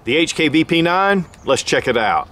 The HK VP9, let's check it out.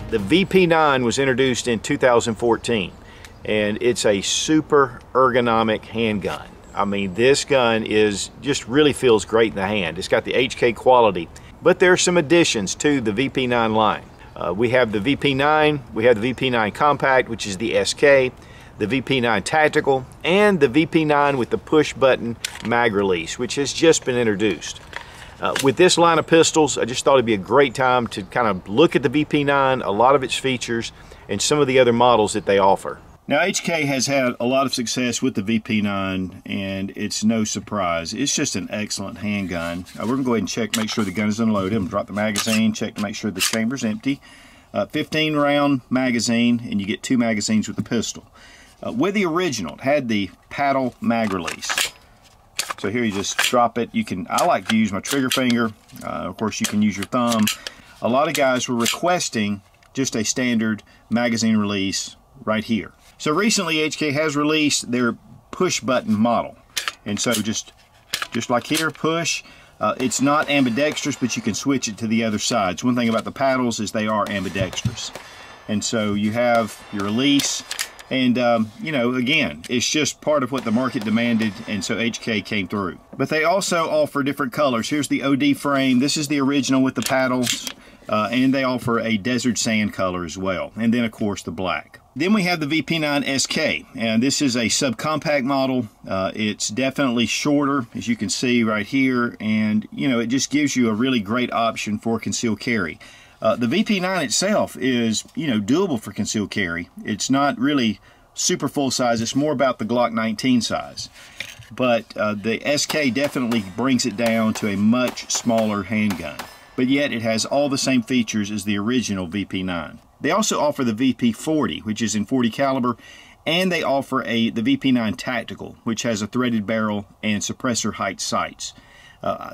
The VP9 was introduced in 2014, and it's a super ergonomic handgun. I mean, this gun just really feels great in the hand. It's got the HK quality, but there are some additions to the VP9 line. We have the VP9, we have the VP9 Compact, which is the SK, the VP9 Tactical, and the VP9 with the push button mag release, which has just been introduced. With this line of pistols, I just thought it'd be a great time to kind of look at the VP9, a lot of its features, and some of the other models that they offer. Now, HK has had a lot of success with the VP9, and it's no surprise. It's just an excellent handgun. We're going to go ahead and check, make sure the gun is unloaded. I'm going to drop the magazine, check to make sure the chamber's empty. 15 round magazine, and you get 2 magazines with the pistol. With the original, it had the paddle mag release. So here you just drop it. I like to use my trigger finger. Of course, you can use your thumb. A lot of guys were requesting just a standard magazine release right here. So recently, HK has released their push button model. And so just like here, push. It's not ambidextrous, but you can switch it to the other side. So one thing about the paddles is they are ambidextrous. And so you have your release. And, you know, again, it's just part of what the market demanded, and so HK came through. But they also offer different colors. Here's the OD frame. This is the original with the paddles, and they offer a desert sand color as well. And then, of course, the black. Then we have the VP9 SK, and this is a subcompact model. It's definitely shorter, as you can see right here, and, you know, it just gives you a really great option for concealed carry. The VP9 itself is, you know, doable for concealed carry. It's not really super full size. It's more about the Glock 19 size. But the SK definitely brings it down to a much smaller handgun. But yet it has all the same features as the original VP9. They also offer the VP40, which is in .40 caliber, and they offer the VP9 Tactical, which has a threaded barrel and suppressor height sights.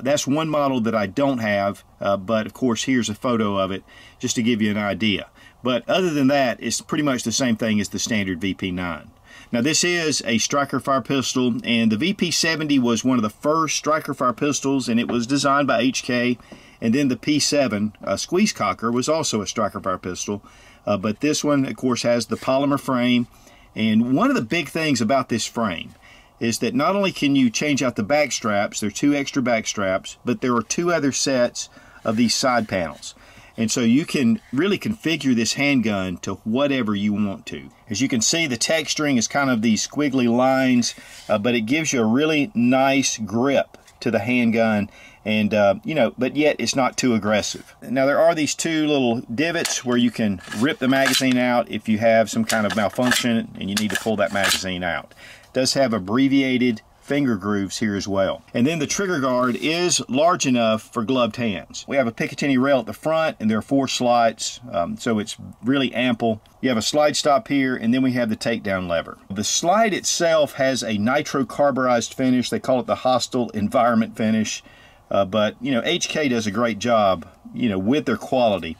That's one model that I don't have, but of course here's a photo of it just to give you an idea. But other than that, it's pretty much the same thing as the standard VP9. Now this is a Strikerfired pistol, and the VP70 was one of the first Strikerfired pistols, and it was designed by HK. And then the P7 Squeeze Cocker was also a Strikerfired pistol, but this one of course has the polymer frame. And one of the big things about this frame is that not only can you change out the back straps, there are 2 extra back straps, but there are 2 other sets of these side panels. And so you can really configure this handgun to whatever you want to. As you can see, the texturing is kind of these squiggly lines, but it gives you a really nice grip to the handgun, and you know, but yet it's not too aggressive. Now there are these 2 little divots where you can rip the magazine out if you have some kind of malfunction and you need to pull that magazine out. It does have abbreviated finger grooves here as well. And then the trigger guard is large enough for gloved hands. We have a Picatinny rail at the front, and there are 4 slides, so it's really ample. You have a slide stop here, and then we have the takedown lever. The slide itself has a nitro-carburized finish. They call it the hostile environment finish, but you know, HK does a great job, you know, with their quality.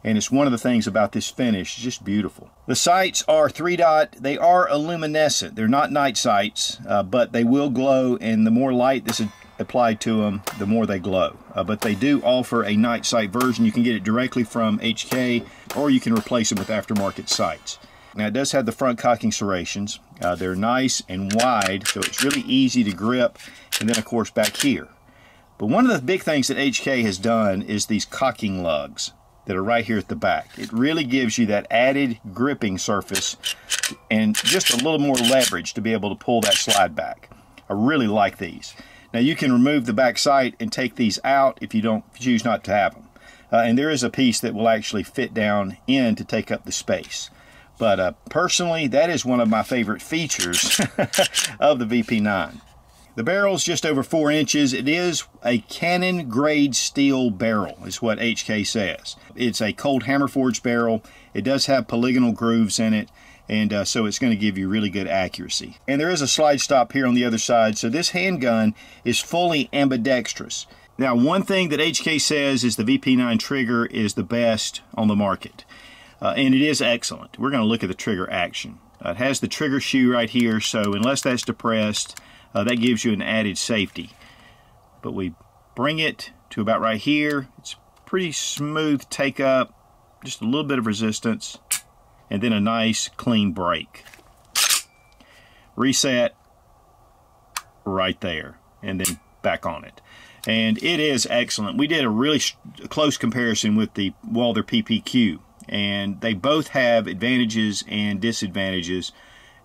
And it's one of the things about this finish, it's just beautiful. The sights are 3-dot. They are luminescent. They're not night sights, but they will glow, and the more light this is applied to them, the more they glow. But they do offer a night sight version. You can get it directly from HK, or you can replace them with aftermarket sights. Now it does have the front cocking serrations. They're nice and wide, so it's really easy to grip. And then of course back here. But one of the big things that HK has done is these cocking lugs that are right here at the back. It really gives you that added gripping surface and just a little more leverage to be able to pull that slide back. I really like these. Now you can remove the back sight and take these out if you choose not to have them. and there is a piece that will actually fit down in to take up the space. But personally, that is one of my favorite features of the VP9. The barrel is just over 4 inches. It is a cannon grade steel barrel, is what HK says. It's a cold hammer forged barrel. It does have polygonal grooves in it, and so it's going to give you really good accuracy. And there is a slide stop here on the other side, so this handgun is fully ambidextrous. Now, one thing that HK says is the VP9 trigger is the best on the market. And it is excellent. We're going to look at the trigger action. It has the trigger shoe right here, so unless that's depressed, that gives you an added safety. But we bring it to about right here. It's pretty smooth take up, just a little bit of resistance, and then a nice clean break. Reset right there, and then back on it. And it is excellent. We did a really close comparison with the Walther PPQ, and they both have advantages and disadvantages,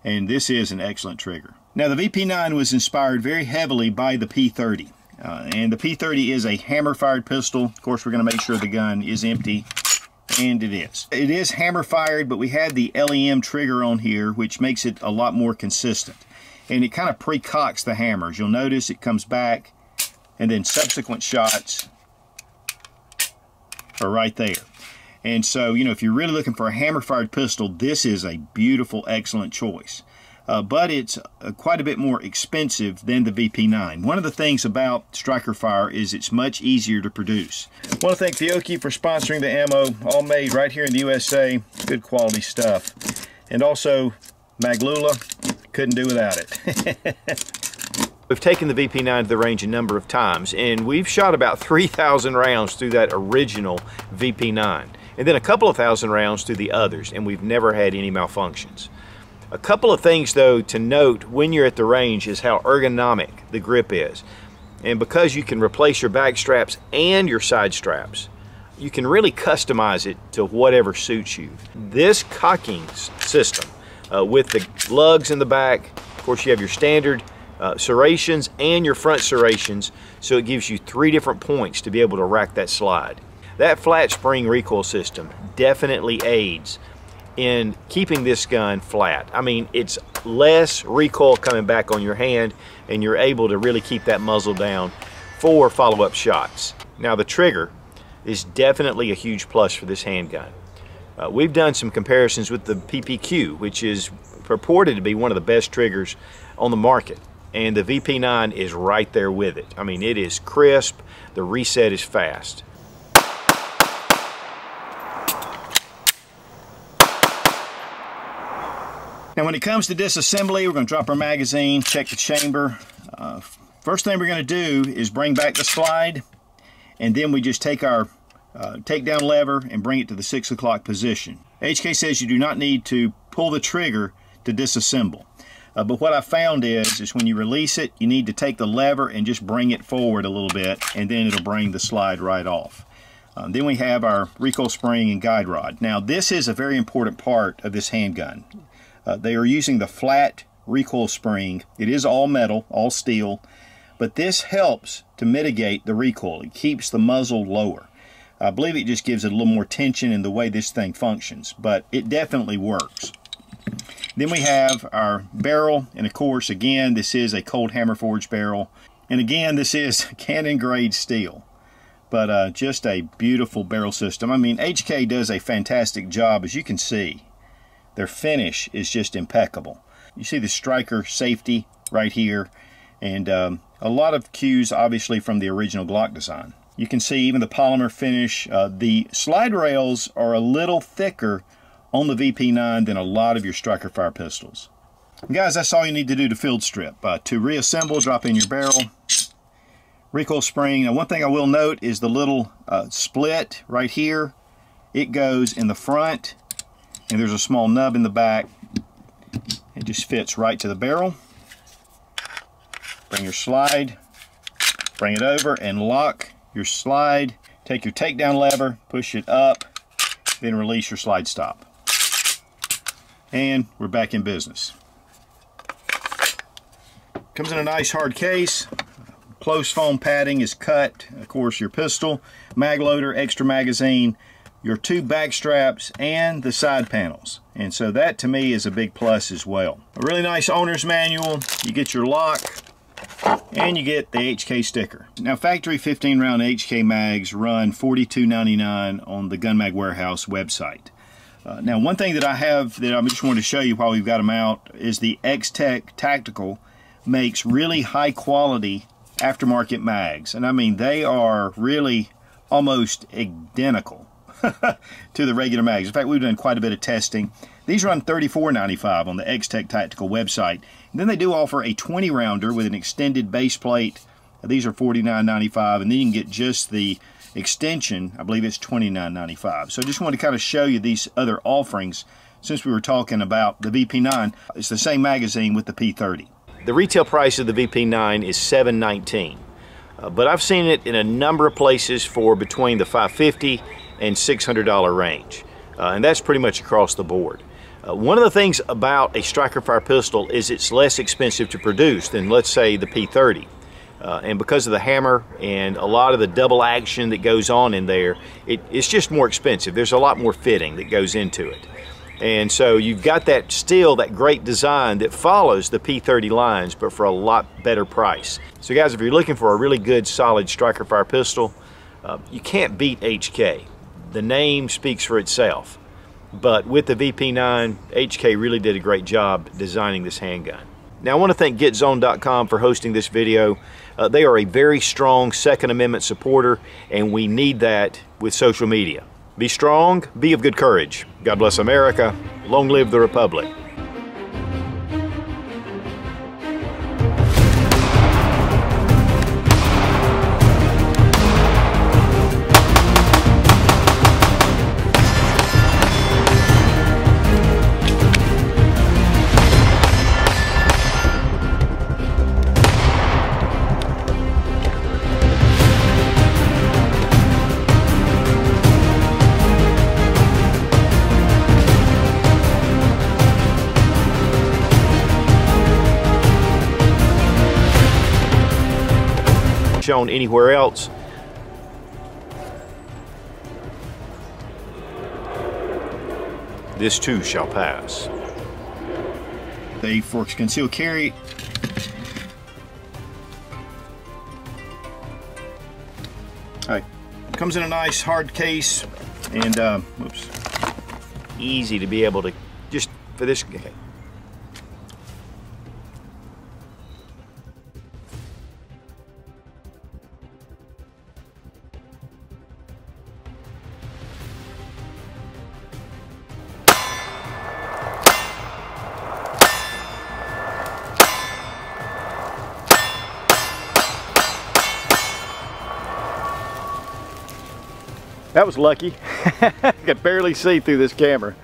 and this is an excellent trigger. Now, the VP9 was inspired very heavily by the P30, and the P30 is a hammer-fired pistol. Of course, we're going to make sure the gun is empty, and it is. It is hammer-fired, but we had the LEM trigger on here, which makes it a lot more consistent, and it kind of pre-cocks the hammers. You'll notice it comes back, and then subsequent shots are right there. And so, you know, if you're really looking for a hammer-fired pistol, this is a beautiful, excellent choice. But it's quite a bit more expensive than the VP9. One of the things about Strikerfire is it's much easier to produce. I want to thank Fiocchi for sponsoring the ammo, all made right here in the USA. Good quality stuff. And also, Maglula, couldn't do without it. We've taken the VP9 to the range a number of times, and we've shot about 3,000 rounds through that original VP9, and then a couple of thousand rounds through the others, and we've never had any malfunctions. A couple of things, though, to note when you're at the range is how ergonomic the grip is. And because you can replace your back straps and your side straps, you can really customize it to whatever suits you. This cocking system with the lugs in the back, of course you have your standard serrations and your front serrations, so it gives you 3 different points to be able to rack that slide. That flat spring recoil system definitely aids in keeping this gun flat. I mean, it's less recoil coming back on your hand, and you're able to really keep that muzzle down for follow-up shots. Now, the trigger is definitely a huge plus for this handgun. We've done some comparisons with the PPQ, which is purported to be one of the best triggers on the market, and the VP9 is right there with it. I mean, it is crisp, the reset is fast. Now, when it comes to disassembly, we're going to drop our magazine, check the chamber. First thing we're going to do is bring back the slide, and then we just take our takedown lever and bring it to the 6 o'clock position. HK says you do not need to pull the trigger to disassemble. But what I found is when you release it, you need to take the lever and just bring it forward a little bit, and then it'll bring the slide right off. Then we have our recoil spring and guide rod. Now, this is a very important part of this handgun. They are using the flat recoil spring. It is all metal, all steel, but this helps to mitigate the recoil. It keeps the muzzle lower. I believe it just gives it a little more tension in the way this thing functions, but it definitely works. Then we have our barrel, and of course, again, this is a cold hammer forged barrel, and again, this is cannon grade steel, but just a beautiful barrel system. I mean, HK does a fantastic job, as you can see. Their finish is just impeccable. You see the striker safety right here, and a lot of cues obviously from the original Glock design. You can see even the polymer finish. The slide rails are a little thicker on the VP9 than a lot of your Strikerfire pistols. And guys, that's all you need to do to field strip. To reassemble, drop in your barrel, recoil spring. Now, one thing I will note is the little split right here. It goes in the front, and there's a small nub in the back. It just fits right to the barrel. Bring your slide, bring it over and lock your slide. Take your takedown lever, push it up, then release your slide stop. And we're back in business. Comes in a nice hard case. close foam padding is cut. Of course, your pistol, mag loader, extra magazine, your 2 back straps, and the side panels. And so that to me is a big plus as well. A really nice owner's manual. You get your lock, and you get the HK sticker. Now, factory 15 round HK mags run $42.99 on the Gun Mag Warehouse website. Now, one thing that I have that I just wanted to show you while we've got them out is the X-Tech Tactical makes really high quality aftermarket mags. And I mean, they are really almost identical to the regular mags. In fact, we've done quite a bit of testing. These run $34.95 on the X-Tech Tactical website. And then they do offer a 20 rounder with an extended base plate. These are $49.95, and then you can get just the extension. I believe it's $29.95. So I just wanted to kind of show you these other offerings since we were talking about the VP9. It's the same magazine with the P30. The retail price of the VP9 is $719, but I've seen it in a number of places for between the $550 and $600 range, and that's pretty much across the board. One of the things about a Strikerfired pistol is it's less expensive to produce than, let's say, the P30. And because of the hammer and a lot of the double action that goes on in there, it's just more expensive. There's a lot more fitting that goes into it. And so you've got that still, that great design that follows the P30 lines, but for a lot better price. So guys, if you're looking for a really good, solid Strikerfired pistol, you can't beat HK. The name speaks for itself. But with the VP9, HK really did a great job designing this handgun. Now I want to thank Getzone.com for hosting this video. They are a very strong Second Amendment supporter, and we need that with social media. Be strong, be of good courage. God bless America. Long live the Republic. Shown anywhere else. This too shall pass. They for concealed carry. Alright, comes in a nice hard case, and oops, easy to be able to just for this. Okay. That was lucky. I could barely see through this camera.